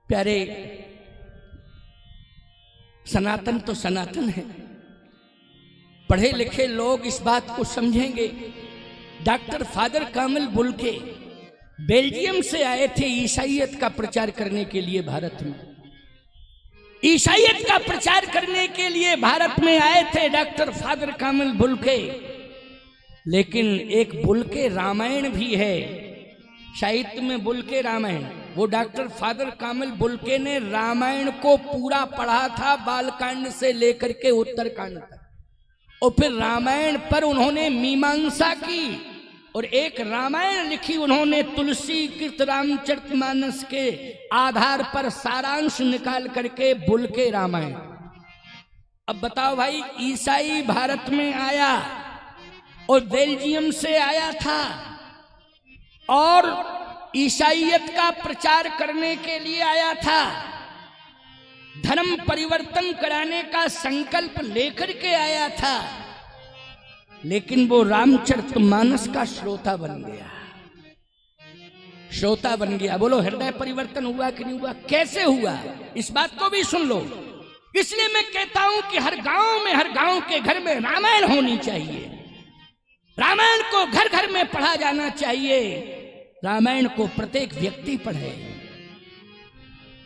प्यारे, सनातन तो सनातन है। पढ़े लिखे लोग इस बात को समझेंगे। Doctor father Camille Bulcke Belgium से आए थे ईसाईयत का प्रचार करने के लिए भारत में। ईसाईयत का प्रचार करने के लिए भारत में आए थे डॉक्टर फादर कामिल बुल्के। लेकिन एक बुल्के रामायण भी है, साहित्य में बुल्के रामायण। वो डॉक्टर फादर कामिल बुल्के ने रामायण को पूरा पढ़ा था, बालकांड से लेकर के उत्तरकांड तक, और फिर रामायण पर उन्होंने मीमांसा की और एक रामायण लिखी उन्होंने तुलसी कृत रामचरितमानस के आधार पर सारांश निकाल करके बुल्के रामायण। अब बताओ भाई, ईसाई भारत में आया और बेल्जियम से आया था और ईसाईयत का प्रचार करने के लिए आया था, धर्म परिवर्तन कराने का संकल्प लेकर के आया था, लेकिन वो रामचरितमानस का श्रोता बन गया। श्रोता बन गया। बोलो, हृदय परिवर्तन हुआ कि नहीं हुआ? कैसे हुआ, इस बात को भी सुन लो। इसलिए मैं कहता हूं कि हर गांव में, हर गांव के घर में रामायण होनी चाहिए। रामायण को घर घर में पढ़ा जाना चाहिए। रामायण को प्रत्येक व्यक्ति पढ़े।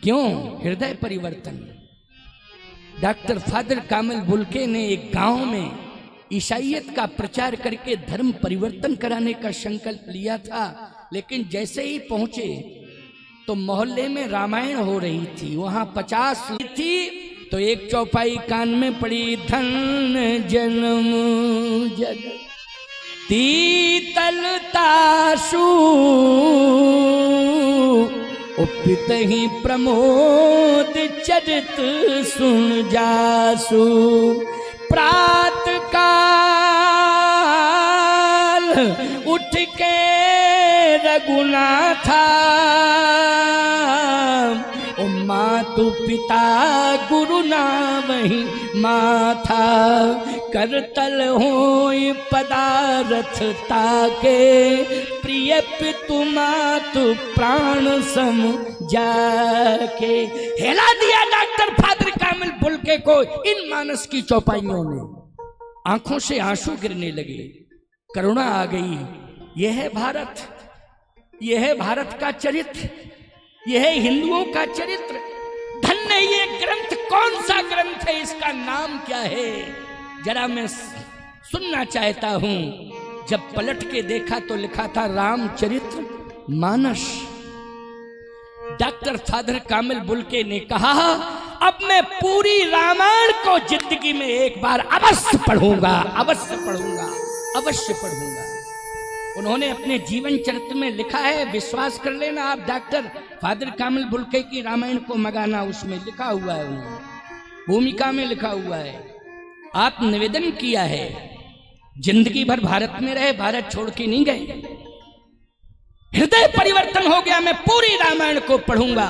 क्यों? हृदय परिवर्तन। डॉक्टर फादर कामिल बुल्के ने एक गांव में ईसाईयत का प्रचार करके धर्म परिवर्तन कराने का संकल्प लिया था, लेकिन जैसे ही पहुंचे तो मोहल्ले में रामायण हो रही थी। वहां 50 थी तो एक चौपाई कान में पड़ी, धन जन्म जग तीतलताशु उपित ही प्रमोद चरित सुन जासु। प्रात काल उठ के रघुनाथा ओ मातु पिता गुरु नामहि माथा। करतल होय पदारथ ताके प्रिय पितु मातु प्राण सम जाके। हिला दिया डॉक्टर फादर कामिल बुल्के को इन मानस की चौपाइयों ने। आंखों से आंसू गिरने लगे, करुणा आ गई। यह है भारत, यह है भारत का चरित्र, यह है हिंदुओं का चरित्र। धन्य ये ग्रंथ, कौन सा ग्रंथ है, इसका नाम क्या है, जरा मैं सुनना चाहता हूं। जब पलट के देखा तो लिखा था रामचरित्र मानस। डॉक्टर फादर कामिल बुल्के ने कहा, अब मैं पूरी रामायण को जिंदगी में एक बार अवश्य पढ़ूंगा, अवश्य पढ़ूंगा, अवश्य पढ़ूंगा। उन्होंने अपने जीवन चरित्र में लिखा है, विश्वास कर लेना आप, डॉक्टर फादर कामिल बुल्के की रामायण को मंगाना, उसमें लिखा हुआ है, उन्होंने भूमिका में लिखा हुआ है। आप निवेदन किया है, जिंदगी भर भारत में रहे, भारत छोड़ के नहीं गए। हृदय परिवर्तन हो गया, मैं पूरी रामायण को पढ़ूंगा।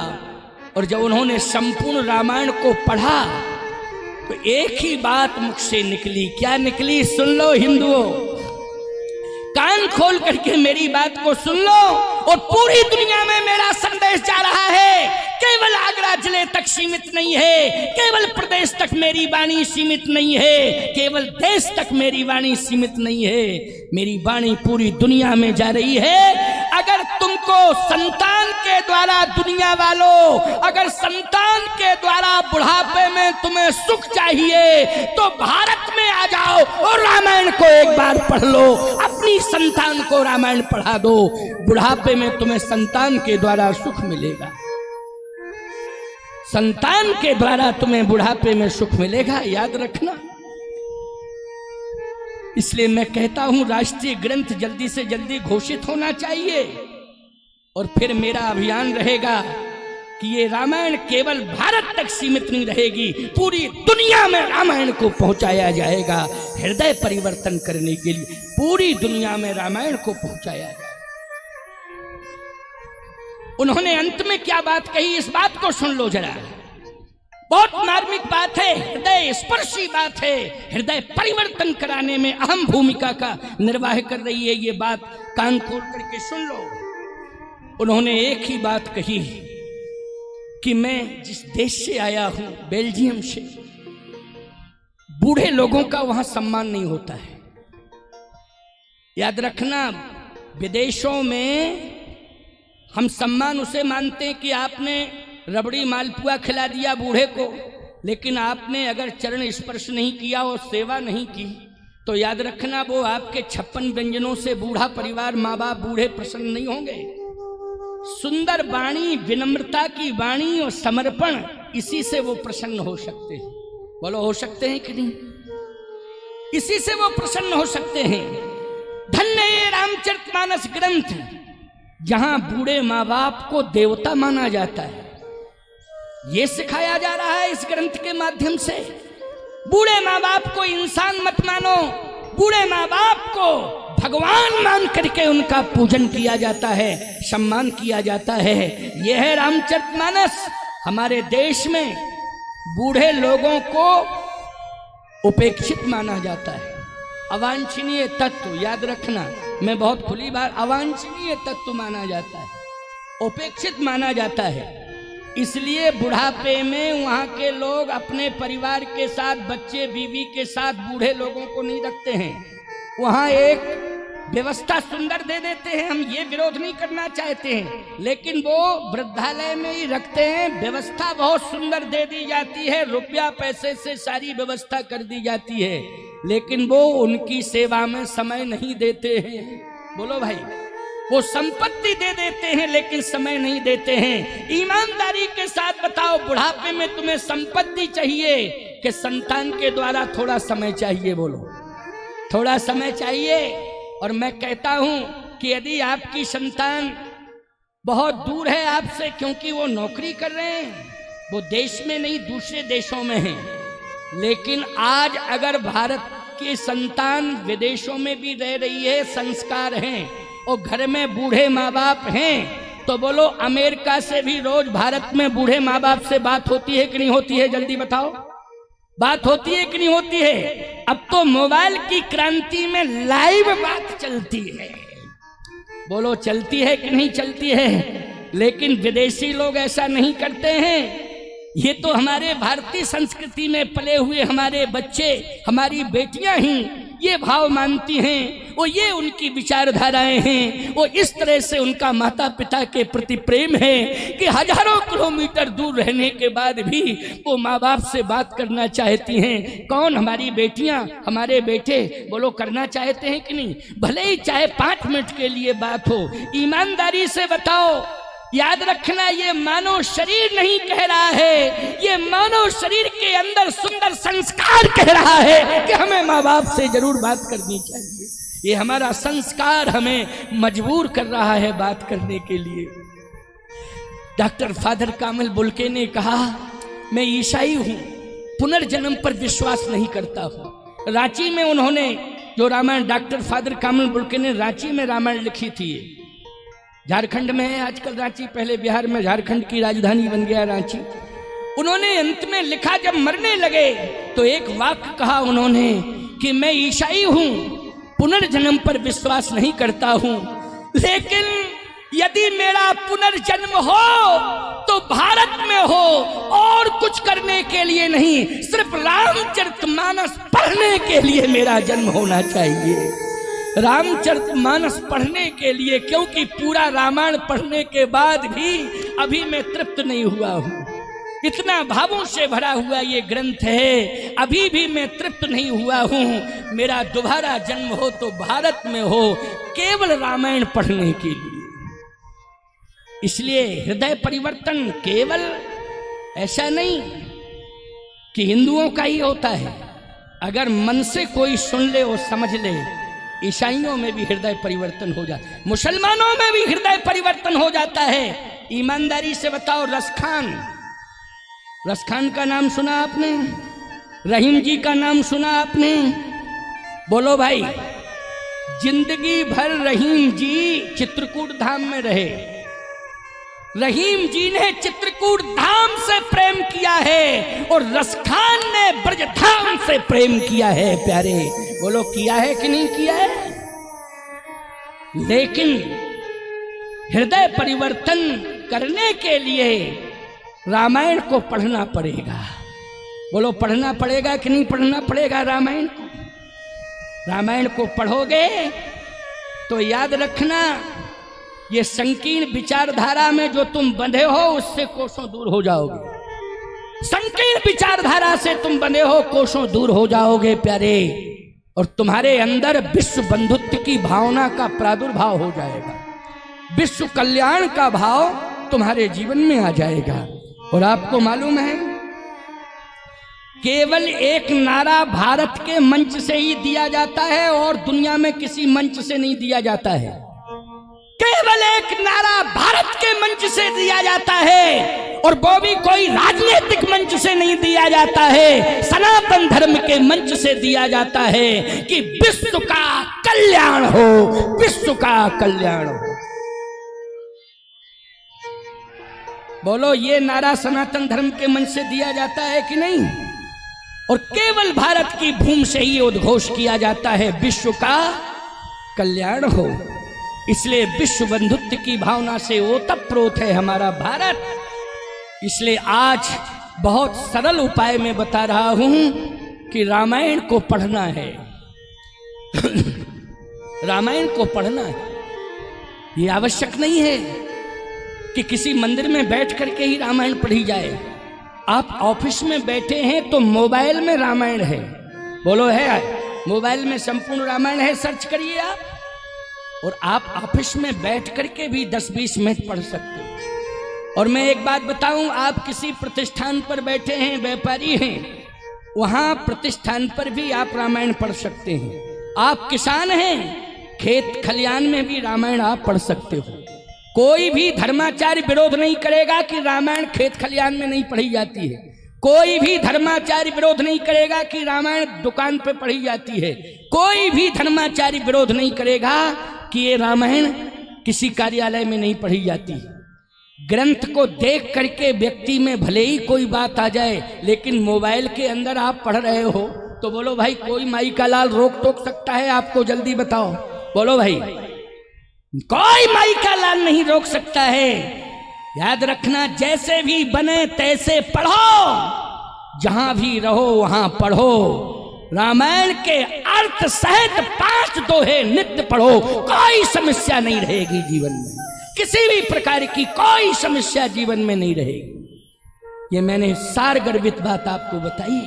और जब उन्होंने संपूर्ण रामायण को पढ़ा तो एक ही बात मुख से निकली। क्या निकली? सुन लो हिंदुओं, कान खोल करके मेरी बात को सुन लो। और पूरी दुनिया में मेरा संदेश जा रहा है, केवल आगरा जिले तक सीमित नहीं है, केवल प्रदेश तक मेरी वाणी सीमित नहीं है, केवल देश तक मेरी वाणी सीमित नहीं है, मेरी वाणी पूरी दुनिया में जा रही है। अगर तुमको संतान के द्वारा, दुनिया वालों, अगर संतान के द्वारा बुढ़ापे में तुम्हें सुख चाहिए तो भारत में आ जाओ और रामायण को एक बार पढ़ लो। अपनी संतान को रामायण पढ़ा दो, बुढ़ापे में तुम्हें संतान के द्वारा सुख मिलेगा। संतान के द्वारा तुम्हें बुढ़ापे में सुख मिलेगा, याद रखना। इसलिए मैं कहता हूं, राष्ट्रीय ग्रंथ जल्दी से जल्दी घोषित होना चाहिए। और फिर मेरा अभियान रहेगा कि ये रामायण केवल भारत तक सीमित नहीं रहेगी, पूरी दुनिया में रामायण को पहुंचाया जाएगा। हृदय परिवर्तन करने के लिए पूरी दुनिया में रामायण को पहुंचाया जाएगा। उन्होंने अंत में क्या बात कही, इस बात को सुन लो जरा। बहुत मार्मिक बात है, हृदय स्पर्शी बात है, हृदय परिवर्तन कराने में अहम भूमिका का निर्वाह कर रही है। ये बात कान खोल करके सुन लो। उन्होंने एक ही बात कही कि मैं जिस देश से आया हूं, बेल्जियम से, बूढ़े लोगों का वहां सम्मान नहीं होता है। याद रखना, विदेशों में हम सम्मान उसे मानते हैं कि आपने रबड़ी मालपुआ खिला दिया बूढ़े को, लेकिन आपने अगर चरण स्पर्श नहीं किया और सेवा नहीं की तो याद रखना वो आपके 56 व्यंजनों से बूढ़ा परिवार, माँ बाप बूढ़े प्रसन्न नहीं होंगे। सुंदर वाणी, विनम्रता की वाणी और समर्पण, इसी से वो प्रसन्न हो सकते हैं। बोलो, हो सकते हैं कि नहीं? इसी से वो प्रसन्न हो सकते हैं। धन्य ये रामचरितमानस ग्रंथ, जहां बूढ़े माँ बाप को देवता माना जाता है, ये सिखाया जा रहा है इस ग्रंथ के माध्यम से। बूढ़े माँ बाप को इंसान मत मानो, बूढ़े माँ बाप को भगवान मान करके उनका पूजन किया जाता है, सम्मान किया जाता है। यह है रामचरितमानस। हमारे देश में बूढ़े लोगों को उपेक्षित माना जाता है, अवांछनीय तत्व। याद रखना, मैं बहुत खुली बात, अवांछनीय तत्व माना जाता है, उपेक्षित माना जाता है। इसलिए बुढ़ापे में वहाँ के लोग अपने परिवार के साथ, बच्चे बीवी के साथ बूढ़े लोगों को नहीं रखते हैं। वहाँ एक व्यवस्था सुंदर दे देते हैं, हम ये विरोध नहीं करना चाहते हैं, लेकिन वो वृद्धालय में ही रखते हैं। व्यवस्था बहुत सुंदर दे दी जाती है, रुपया पैसे से सारी व्यवस्था कर दी जाती है, लेकिन वो उनकी सेवा में समय नहीं देते हैं। बोलो भाई, वो संपत्ति दे देते हैं लेकिन समय नहीं देते हैं। ईमानदारी के साथ बताओ, बुढ़ापे में तुम्हें संपत्ति चाहिए कि संतान के द्वारा थोड़ा समय चाहिए? बोलो, थोड़ा समय चाहिए। और मैं कहता हूं कि यदि आपकी संतान बहुत दूर है आपसे, क्योंकि वो नौकरी कर रहे हैं, वो देश में नहीं दूसरे देशों में है, लेकिन आज अगर भारत की संतान विदेशों में भी रह रही है, संस्कार हैं और घर में बूढ़े माँ बाप हैं, तो बोलो अमेरिका से भी रोज भारत में बूढ़े माँ बाप से बात होती है कि नहीं होती है? जल्दी बताओ, बात होती है कि नहीं होती है? अब तो मोबाइल की क्रांति में लाइव बात चलती है। बोलो, चलती है कि नहीं चलती है? लेकिन विदेशी लोग ऐसा नहीं करते हैं। ये तो हमारे भारतीय संस्कृति में पले हुए हमारे बच्चे, हमारी बेटियां ही ये भाव मानती हैं, वो ये उनकी विचारधाराएं हैं, वो इस तरह से उनका माता पिता के प्रति प्रेम है कि हजारों किलोमीटर दूर रहने के बाद भी वो माँ बाप से बात करना चाहती हैं। कौन? हमारी बेटियां, हमारे बेटे। बोलो, करना चाहते हैं कि नहीं? भले ही चाहे 5 मिनट के लिए बात हो, ईमानदारी से बताओ। याद रखना, ये मानव शरीर नहीं कह रहा है, ये मानव शरीर के अंदर सुंदर संस्कार कह रहा है कि हमें माँ बाप से जरूर बात करनी चाहिए। ये हमारा संस्कार हमें मजबूर कर रहा है बात करने के लिए। डॉक्टर फादर कामिल बुल्के ने कहा, मैं ईसाई हूं, पुनर्जन्म पर विश्वास नहीं करता हूं। रांची में उन्होंने जो Ramayan, doctor father Camille Bulcke ने रांची में रामायण लिखी थी। झारखंड में है आजकल रांची, पहले बिहार में झारखंड की राजधानी बन गया रांची। उन्होंने अंत में लिखा, जब मरने लगे तो एक वाक्य कहा उन्होंने कि मैं ईसाई हूं, पुनर्जन्म पर विश्वास नहीं करता हूं, लेकिन यदि मेरा पुनर्जन्म हो तो भारत में हो, और कुछ करने के लिए नहीं, सिर्फ रामचरितमानस पढ़ने के लिए मेरा जन्म होना चाहिए। रामचरितमानस पढ़ने के लिए, क्योंकि पूरा रामायण पढ़ने के बाद भी अभी मैं तृप्त नहीं हुआ हूं। इतना भावों से भरा हुआ ये ग्रंथ है, अभी भी मैं तृप्त नहीं हुआ हूं। मेरा दोबारा जन्म हो तो भारत में हो, केवल रामायण पढ़ने के लिए। इसलिए हृदय परिवर्तन केवल ऐसा नहीं कि हिंदुओं का ही होता है। अगर मन से कोई सुन ले और समझ ले, ईसाइयों में भी हृदय परिवर्तन हो जाता है, मुसलमानों में भी हृदय परिवर्तन हो जाता है। ईमानदारी से बताओ, रसखान का नाम सुना आपने? रहीम जी का नाम सुना आपने? बोलो भाई, जिंदगी भर रहीम जी चित्रकूट धाम में रहे। रहीम जी ने चित्रकूट धाम से प्रेम किया है और रसखान ने ब्रजधाम से प्रेम किया है। प्यारे, बोलो, किया है कि नहीं किया है? लेकिन हृदय परिवर्तन करने के लिए रामायण को पढ़ना पड़ेगा। बोलो पढ़ना पड़ेगा कि नहीं पढ़ना पड़ेगा रामायण को? रामायण को पढ़ोगे तो याद रखना, ये संकीर्ण विचारधारा में जो तुम बंधे हो उससे कोसों दूर हो जाओगे। संकीर्ण विचारधारा से तुम बंधे हो, कोसों दूर हो जाओगे प्यारे, और तुम्हारे अंदर विश्व बंधुत्व की भावना का प्रादुर्भाव हो जाएगा। विश्व कल्याण का भाव तुम्हारे जीवन में आ जाएगा। और आपको मालूम है, केवल एक नारा भारत के मंच से ही दिया जाता है और दुनिया में किसी मंच से नहीं दिया जाता है। केवल एक नारा भारत के मंच से दिया जाता है, और वो भी कोई राजनीतिक मंच से नहीं दिया जाता है, सनातन धर्म के मंच से दिया जाता है कि विश्व का कल्याण हो, विश्व का कल्याण हो। बोलो ये नारा सनातन धर्म के मंच से दिया जाता है कि नहीं? और केवल भारत की भूमि से ही उद्घोष किया जाता है विश्व का कल्याण हो। इसलिए विश्व बंधुत्व की भावना से ओतप्रोत है हमारा भारत। इसलिए आज बहुत सरल उपाय में बता रहा हूं कि रामायण को पढ़ना है। रामायण को पढ़ना है। ये आवश्यक नहीं है कि किसी मंदिर में बैठ करके ही रामायण पढ़ी जाए। आप ऑफिस में बैठे हैं तो मोबाइल में रामायण है। बोलो है? मोबाइल में संपूर्ण रामायण है, सर्च करिए आप। और आप ऑफिस में बैठ करके भी 10-20 मिनट पढ़ सकते हो। और मैं एक बात बताऊं, आप किसी प्रतिष्ठान पर बैठे हैं, व्यापारी हैं, वहां प्रतिष्ठान पर भी आप रामायण पढ़ सकते हैं। आप किसान हैं, खेत खलियान में भी रामायण आप पढ़ सकते हो। कोई भी धर्माचार्य विरोध नहीं करेगा कि रामायण खेत खलियान में नहीं पढ़ी जाती है। कोई भी धर्माचार्य विरोध नहीं करेगा कि रामायण दुकान पे पढ़ी जाती है। कोई भी धर्माचार्य विरोध नहीं करेगा कि ये रामायण किसी कार्यालय में नहीं पढ़ी जाती। ग्रंथ को देख करके व्यक्ति में भले ही कोई बात आ जाए, लेकिन मोबाइल के अंदर आप पढ़ रहे हो तो बोलो भाई, कोई माई का लाल रोक टोक सकता है आपको? जल्दी बताओ। बोलो भाई, कोई माई का लाल नहीं रोक सकता है। याद रखना, जैसे भी बने तैसे पढ़ो, जहां भी रहो वहां पढ़ो। रामायण के अर्थ सहित 5 दोहे नित्य पढ़ो, कोई समस्या नहीं रहेगी जीवन में। किसी भी प्रकार की कोई समस्या जीवन में नहीं रहेगी। ये मैंने सार गर्भित बात आपको बताई।